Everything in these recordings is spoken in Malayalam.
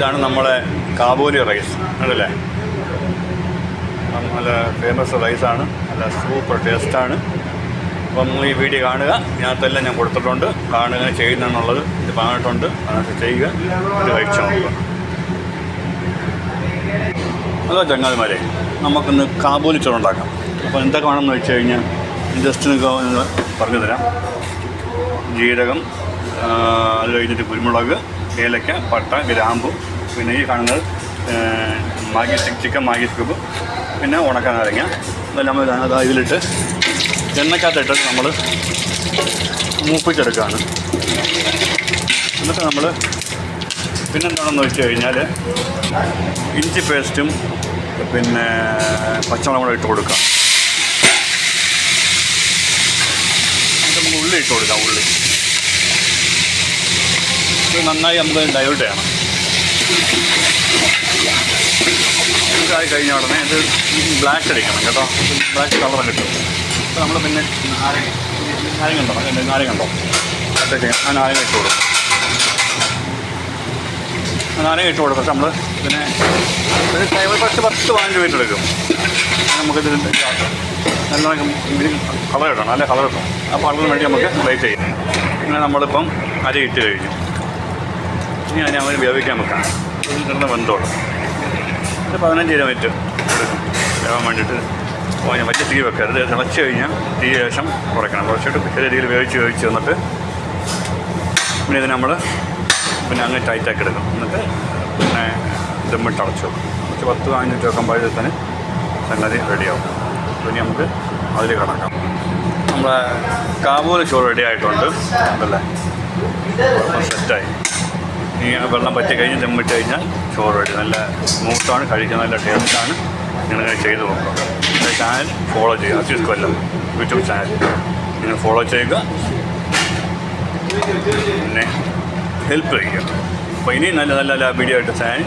ഇതാണ് നമ്മളെ കാബൂലി റൈസ് അതല്ലേ, നല്ല ഫേമസ് റൈസാണ്, നല്ല സൂപ്പർ ടേസ്റ്റാണ്. അപ്പം നിങ്ങൾ ഈ വീഡിയോ കാണുക, ഇതിനകത്തെല്ലാം ഞാൻ കൊടുത്തിട്ടുണ്ട്, കാണുക ചെയ്യുന്നതെന്നുള്ളത് ഇത് പറഞ്ഞിട്ടുണ്ട്, അതിനകത്ത് ചെയ്യുക, ഇത് കഴിച്ചു നോക്കുക. അതോ ചങ്ങാതിമാരെ, നമുക്കിന്ന് കാബൂലി ചോറുണ്ടാക്കാം. അപ്പോൾ എന്തൊക്കെ വേണമെന്ന് വെച്ച് കഴിഞ്ഞാൽ ജസ്റ്റ് ഒന്ന് പറഞ്ഞു തരാം. ജീരകം, അത് കഴിഞ്ഞിട്ട് കുരുമുളക്, ഏലക്ക, പട്ട, ഗ്രാമ്പു, പിന്നെ ഈ കാണുന്നത് ചിക്കൻ മാഗി ക്യൂബ്, പിന്നെ ഉണക്ക നാരങ്ങ. ഇതെല്ലാം നമ്മൾ ഇതിലിട്ട് എണ്ണക്കകത്തിട്ടിട്ട് നമ്മൾ മൂപ്പിച്ചെടുക്കുകയാണ്. എന്നിട്ട് നമ്മൾ പിന്നെന്താണെന്ന് വെച്ച് കഴിഞ്ഞാൽ ഇഞ്ചി പേസ്റ്റും പിന്നെ പച്ചമുളകും കൂടെ ഇട്ട് കൊടുക്കാം. നമുക്ക് ഉള്ളി ഇട്ട് കൊടുക്കാം. ഉള്ളി ഇത് നന്നായി നമുക്ക് ഡൈവേർട്ട് ചെയ്യണം. ഇതായി കഴിഞ്ഞ ഉടനെ ഇത് ബ്ലാക്ക് അടിക്കണം കേട്ടോ, ബ്ലാക്ക് കളർ കിട്ടും. അപ്പോൾ നമ്മൾ പിന്നെ നാരങ്ങ ഉണ്ടോ, അതൊക്കെ ആ നാരങ്ങ ഇട്ട് കൊടുക്കും. നാരങ്ങ ഇട്ട് കൊടുത്തിട്ട് നമ്മൾ പിന്നെ ഒരു ടൈമിൽ 10-15 മിനിറ്റ് എടുക്കും. നമുക്കിതിൽ നല്ലോണം കളർ ഇടണം, നല്ല കളർ ഇടണം. അപ്പോൾ കളറിന് വേണ്ടി നമുക്ക് വെയിറ്റ് ചെയ്യും. ഇങ്ങനെ നമ്മളിപ്പം അരി ഇട്ട് കഴിഞ്ഞു. ഇനി അതിനെ നമ്മൾ വേവിക്കാൻ വെക്കാം. കിടന്ന് വെന്തോളും. ഒരു 15-20 മിനിറ്റ് എടുക്കും വേവാൻ വേണ്ടിയിട്ട്. വലിയ തീ വെക്കരുത്. തിളച്ച് കഴിഞ്ഞാൽ തീ ശേഷം കുറയ്ക്കണം. കുറച്ചിട്ട് ചെറിയ രീതിയിൽ വേവിച്ച് വന്നിട്ട് പിന്നെ ഇതിന് നമ്മൾ പിന്നെ അങ്ങ് ടൈറ്റാക്കി എടുക്കും. എന്നിട്ട് പിന്നെ ദമ്മിട്ട് അടച്ചു വെക്കും. 10-15 മിനിറ്റ് വെക്കുമ്പോഴത്തേന് സംഗതി റെഡിയാവും. പിന്നെ നമുക്ക് അതിൽ കിടക്കാം. നമ്മളെ കാബൂലി ചോറ് റെഡി ആയിട്ടുണ്ട് അതല്ലേ, സെറ്റായി. ഈ വെള്ളം പറ്റി കഴിഞ്ഞ് ദമ്മിട്ട് കഴിഞ്ഞാൽ ചോറ് റെഡി. നല്ല സ്മൂത്താണ്, കഴിക്കാൻ നല്ല ടേസ്റ്റാണ്. നിങ്ങളിങ്ങനെ ചെയ്ത് നോക്കുക. എൻ്റെ ചാനൽ ഫോളോ ചെയ്യുക. അസീസ് കൊല്ലം യൂട്യൂബ് ചാനൽ നിങ്ങൾ ഫോളോ ചെയ്യുക, പിന്നെ ഹെൽപ്പ് ചെയ്യുക. അപ്പോൾ ഇനി നല്ല നല്ല വീഡിയോ ആയിട്ട് ചാനൽ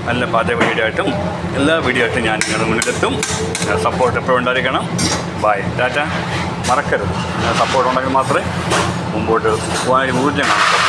നല്ല പാചക വീഡിയോ ആയിട്ടും എല്ലാ വീഡിയോ ആയിട്ടും ഞാൻ നിങ്ങളുടെ മുന്നിലെത്തും. സപ്പോർട്ട് എപ്പോഴും ഉണ്ടായിരിക്കണം. ബൈ, ടാറ്റ. മറക്കരുത്, സപ്പോർട്ട് ഉണ്ടെങ്കിൽ മാത്രമേ മുമ്പോട്ട് പോകാൻ ഊർജ്ജം കാണും.